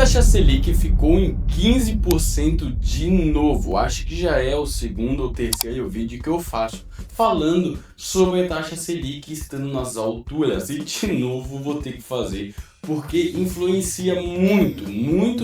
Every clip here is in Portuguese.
taxa Selic ficou em 15% de novo. Acho que já é o segundo ou terceiro vídeo que eu faço falando sobre a taxa Selic estando nas alturas. E de novo vou ter que fazer porque influencia muito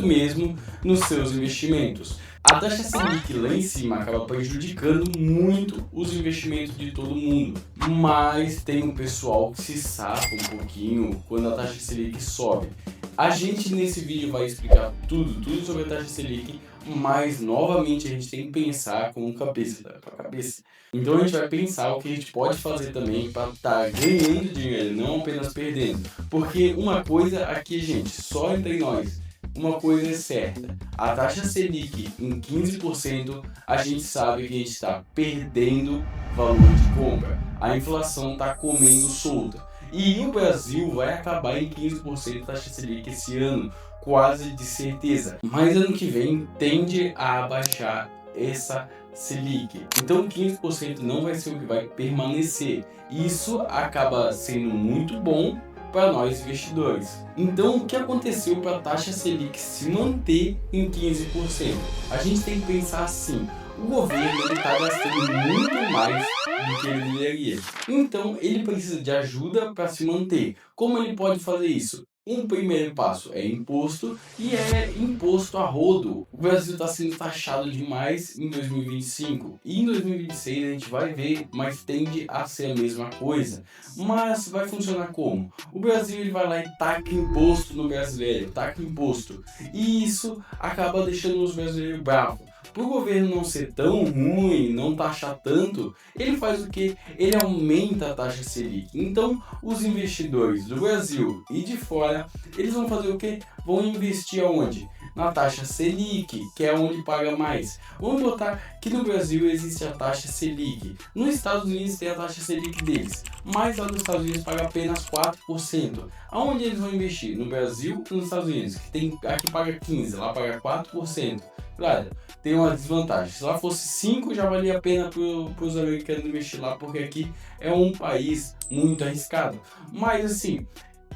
mesmo nos seus investimentos. A taxa Selic lá em cima acaba prejudicando muito os investimentos de todo mundo, mas tem um pessoal que se safa um pouquinho quando a taxa Selic sobe. A gente nesse vídeo vai explicar tudo sobre a taxa Selic, mas novamente a gente tem que pensar com cabeça, para cabeça. Então a gente vai pensar o que a gente pode fazer também para estar ganhando dinheiro, não apenas perdendo. Porque uma coisa aqui, gente, só entre nós, uma coisa é certa, a taxa Selic em 15%, a gente sabe que a gente está perdendo valor de compra. A inflação está comendo solta. E o Brasil vai acabar em 15% taxa Selic esse ano, quase de certeza. Mas ano que vem tende a abaixar essa Selic. Então 15% não vai ser o que vai permanecer. Isso acaba sendo muito bom para nós investidores. Então o que aconteceu para a taxa Selic se manter em 15%? A gente tem que pensar assim, o governo está gastando muito mais do que ele deveria. Então ele precisa de ajuda para se manter. Como ele pode fazer isso? Um primeiro passo é imposto, e é imposto a rodo. O Brasil está sendo taxado demais em 2025 e em 2026 a gente vai ver, mas tende a ser a mesma coisa. Mas vai funcionar como? O Brasil ele vai lá e taca imposto no brasileiro, taca imposto, e isso acaba deixando os brasileiros bravos. Para o governo não ser tão ruim, não taxar tanto, ele faz o que? Ele aumenta a taxa Selic. Então, os investidores do Brasil e de fora, eles vão fazer o que? Vão investir aonde? Na taxa Selic, que é onde paga mais. Vamos botar que no Brasil existe a taxa Selic. Nos Estados Unidos tem a taxa Selic deles, mas lá nos Estados Unidos paga apenas 4%. Aonde eles vão investir? No Brasil ou nos Estados Unidos? Que tem, aqui paga 15%, lá paga 4%. Claro, tem uma desvantagem. Se lá fosse 5, já valia a pena para os americanos investir lá, porque aqui é um país muito arriscado. Mas assim,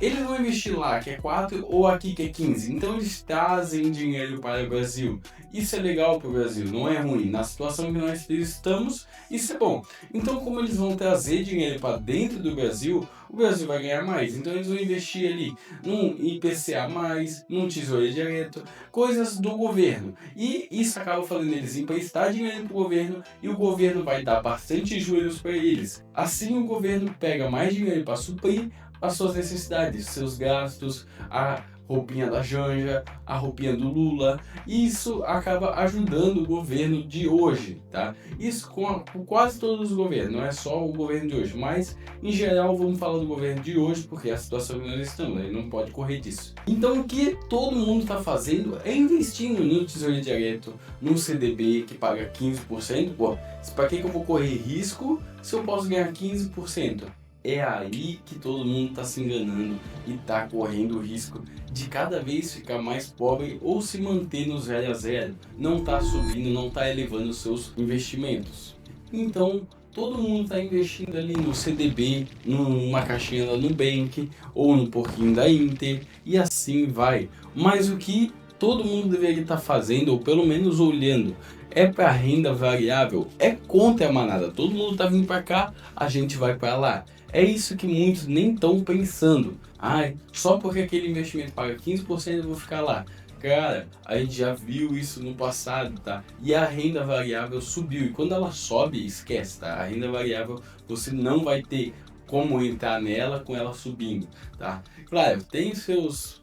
eles vão investir lá que é 4 ou aqui que é 15. Então eles trazem dinheiro para o Brasil. Isso é legal para o Brasil, não é ruim. Na situação que nós estamos, isso é bom. Então como eles vão trazer dinheiro para dentro do Brasil, o Brasil vai ganhar mais. Então eles vão investir ali num IPCA+, num tesouro direto, coisas do governo. E isso acaba fazendo eles emprestar dinheiro para o governo, e o governo vai dar bastante juros para eles. Assim o governo pega mais dinheiro para suprir as suas necessidades, seus gastos, a roupinha da Janja, a roupinha do Lula. Isso acaba ajudando o governo de hoje, tá? Isso com quase todos os governos, não é só o governo de hoje, mas em geral vamos falar do governo de hoje porque é a situação que nós estamos, ele não pode correr disso. Então o que todo mundo está fazendo é investindo no tesouro direto, no CDB que paga 15%. Pô, para que eu vou correr risco se eu posso ganhar 15%? É aí que todo mundo está se enganando e está correndo o risco de cada vez ficar mais pobre ou se manter no 0 a 0. Não está subindo, não está elevando os seus investimentos. Então, todo mundo está investindo ali no CDB, numa caixinha da Nubank ou no porquinho da Inter e assim vai. Mas o que todo mundo deveria estar fazendo, ou pelo menos olhando, é para renda variável, é contra a manada. Todo mundo está vindo para cá, a gente vai para lá. É isso que muitos nem estão pensando. Ai, só porque aquele investimento paga 15% eu vou ficar lá. Cara, a gente já viu isso no passado, tá? E a renda variável subiu. E quando ela sobe, esquece, tá? A renda variável, você não vai ter como entrar nela com ela subindo, tá? Claro, tem seus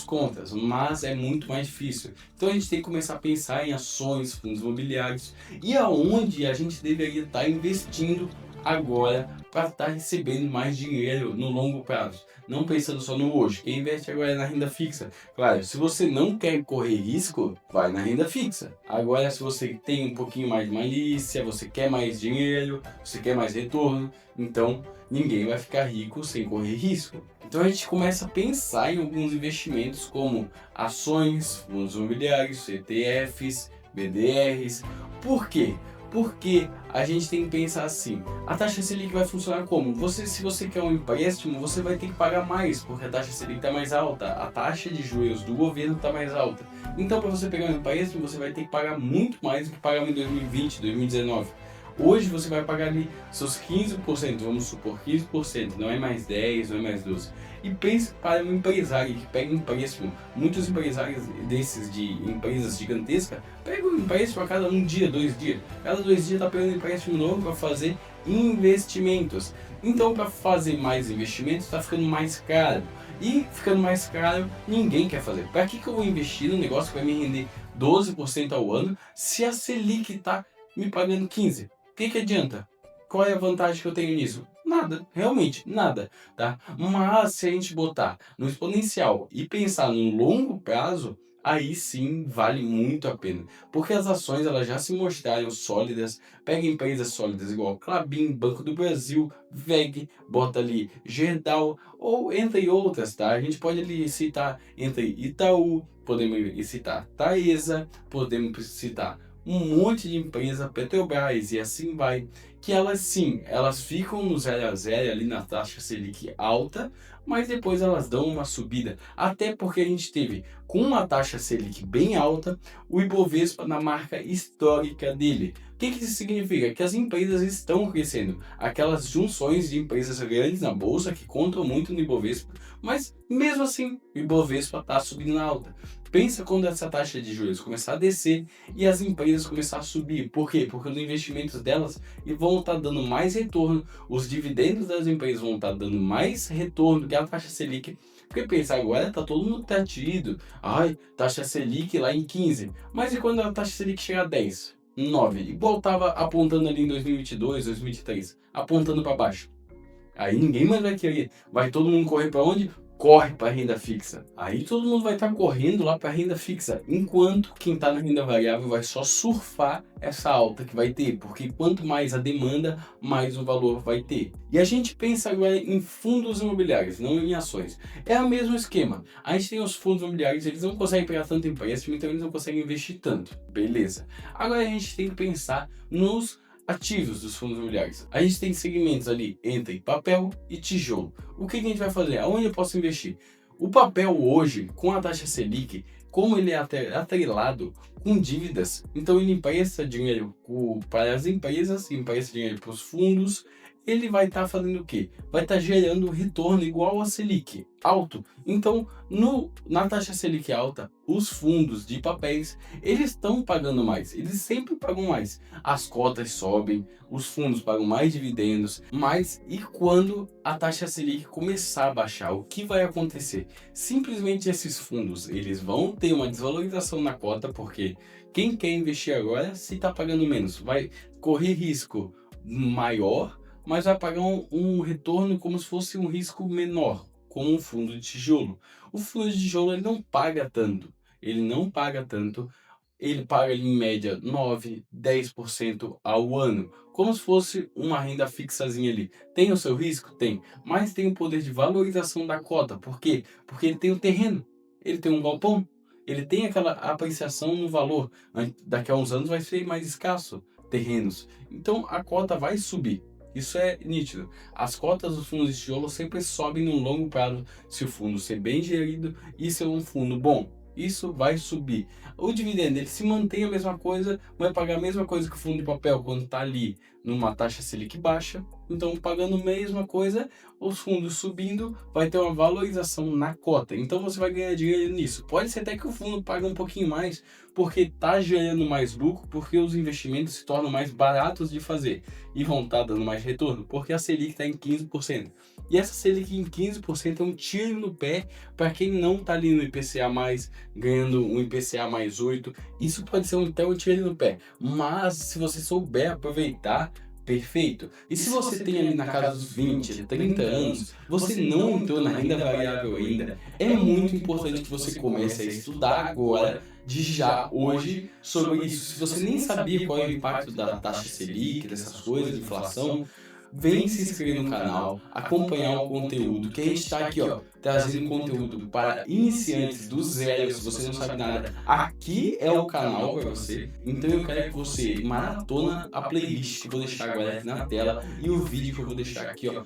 contras, mas é muito mais difícil. Então a gente tem que começar a pensar em ações, fundos imobiliários e aonde a gente deveria estar investindo agora para estar recebendo mais dinheiro no longo prazo, não pensando só no hoje. Quem investe agora é na renda fixa. Claro, se você não quer correr risco, vai na renda fixa. Agora, se você tem um pouquinho mais de malícia, você quer mais dinheiro, você quer mais retorno, então ninguém vai ficar rico sem correr risco. Então a gente começa a pensar em alguns investimentos como ações, fundos imobiliários, ETFs, BDRs. Por quê? Porque a gente tem que pensar assim, a taxa Selic vai funcionar como? Se você quer um empréstimo, você vai ter que pagar mais, porque a taxa Selic está mais alta, a taxa de juros do governo está mais alta. Então, para você pegar um empréstimo, você vai ter que pagar muito mais do que pagava em 2020, 2019. Hoje você vai pagar ali seus 15%, vamos supor 15%, não é mais 10, não é mais 12. E pense para um empresário que pega um empréstimo, muitos empresários desses de empresas gigantescas, pegam um empréstimo a cada um dia, 2 dias. Cada 2 dias está pegando um empréstimo novo para fazer investimentos. Então, para fazer mais investimentos, está ficando mais caro. E ficando mais caro, ninguém quer fazer. Para que eu vou investir num negócio que vai me render 12% ao ano se a Selic está me pagando 15%? O que adianta? Qual é a vantagem que eu tenho nisso? Nada, realmente nada, tá? Mas se a gente botar no exponencial e pensar no longo prazo, aí sim vale muito a pena, porque as ações elas já se mostraram sólidas. Pega empresas sólidas igual Klabin, Banco do Brasil, WEG, bota ali Gerdau ou entre outras, tá? A gente pode ali citar entre Itaú, podemos citar Taesa, podemos citar um monte de empresa, Petrobras e assim vai, que elas sim, elas ficam no 0 a 0 ali na taxa Selic alta, mas depois elas dão uma subida, até porque a gente teve com uma taxa Selic bem alta, o Ibovespa na marca histórica dele. O que isso significa? Que as empresas estão crescendo, aquelas junções de empresas grandes na bolsa que contam muito no Ibovespa, mas mesmo assim o Ibovespa está subindo na alta. Pensa quando essa taxa de juros começar a descer e as empresas começar a subir. Por quê? Porque os investimentos delas vão estar dando mais retorno, os dividendos das empresas vão estar dando mais retorno que a taxa Selic. Porque pensa, agora tá todo mundo tido, ai, taxa Selic lá em 15, mas e quando a taxa Selic chegar a 10, 9, igual estava apontando ali em 2022, 2023, apontando para baixo? Aí ninguém mais vai querer, vai todo mundo correr para onde? Corre para a renda fixa. Aí todo mundo vai estar correndo lá para a renda fixa, enquanto quem está na renda variável vai só surfar essa alta que vai ter, porque quanto mais a demanda, mais o valor vai ter. E a gente pensa agora em fundos imobiliários, não em ações. É o mesmo esquema. A gente tem os fundos imobiliários, eles não conseguem pegar tanto empréstimo, então eles não conseguem investir tanto. Beleza. Agora a gente tem que pensar nos ativos dos fundos imobiliários. A gente tem segmentos ali entre papel e tijolo. O que a gente vai fazer? Aonde eu posso investir? O papel hoje, com a taxa Selic, como ele é atrelado com dívidas, então ele empresta dinheiro para as empresas, empresta dinheiro para os fundos, ele vai estar fazendo o quê? Vai estar gerando um retorno igual a Selic, alto. Então, na taxa Selic alta, os fundos de papéis, eles estão pagando mais, eles sempre pagam mais. As cotas sobem, os fundos pagam mais dividendos, mas e quando a taxa Selic começar a baixar, o que vai acontecer? Simplesmente esses fundos, eles vão ter uma desvalorização na cota, porque quem quer investir agora, se está pagando menos, vai correr risco maior, mas vai pagar um retorno como se fosse um risco menor, como um fundo de tijolo. O fundo de tijolo ele não paga tanto, ele paga em média 9, 10% ao ano, como se fosse uma renda fixazinha ali. Tem o seu risco? Tem, mas tem o poder de valorização da cota. Por quê? Porque ele tem o terreno, ele tem um galpão, ele tem aquela apreciação no valor. Daqui a uns anos vai ser mais escasso terrenos, então a cota vai subir. Isso é nítido. As cotas dos fundos de tijolo sempre sobem no longo prazo se o fundo ser bem gerido e ser um fundo bom. Isso vai subir. O dividendo ele se mantém a mesma coisa, vai pagar a mesma coisa que o fundo de papel quando está ali numa taxa Selic baixa. Então, pagando a mesma coisa, os fundos subindo, vai ter uma valorização na cota. Então, você vai ganhar dinheiro nisso. Pode ser até que o fundo pague um pouquinho mais, porque está gerando mais lucro, porque os investimentos se tornam mais baratos de fazer e vão estar dando mais retorno, porque a Selic está em 15%. E essa Selic em 15% é um tiro no pé para quem não está ali no IPCA+, ganhando um IPCA mais 8. Isso pode ser até um tiro no pé, mas se você souber aproveitar, perfeito. E se você tem ali na casa dos 20, 30 anos, você não entrou na renda variável ainda, é muito importante que você comece a estudar agora, de já, hoje, sobre isso. Se você nem sabia qual é o impacto da taxa Selic, dessas coisas, de inflação, vem se inscrever no canal, acompanhar o conteúdo, que a gente está aqui, ó, trazendo conteúdo para iniciantes do zero. Se você não sabe nada, aqui é o canal para você. Então eu quero que você maratona a playlist que eu vou deixar agora aqui na tela e o vídeo que eu vou deixar aqui, ó.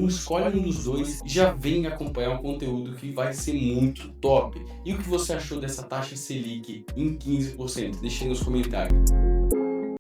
Escolhe um dos dois e já vem acompanhar o conteúdo que vai ser muito top. E o que você achou dessa taxa Selic em 15%? Deixa aí nos comentários.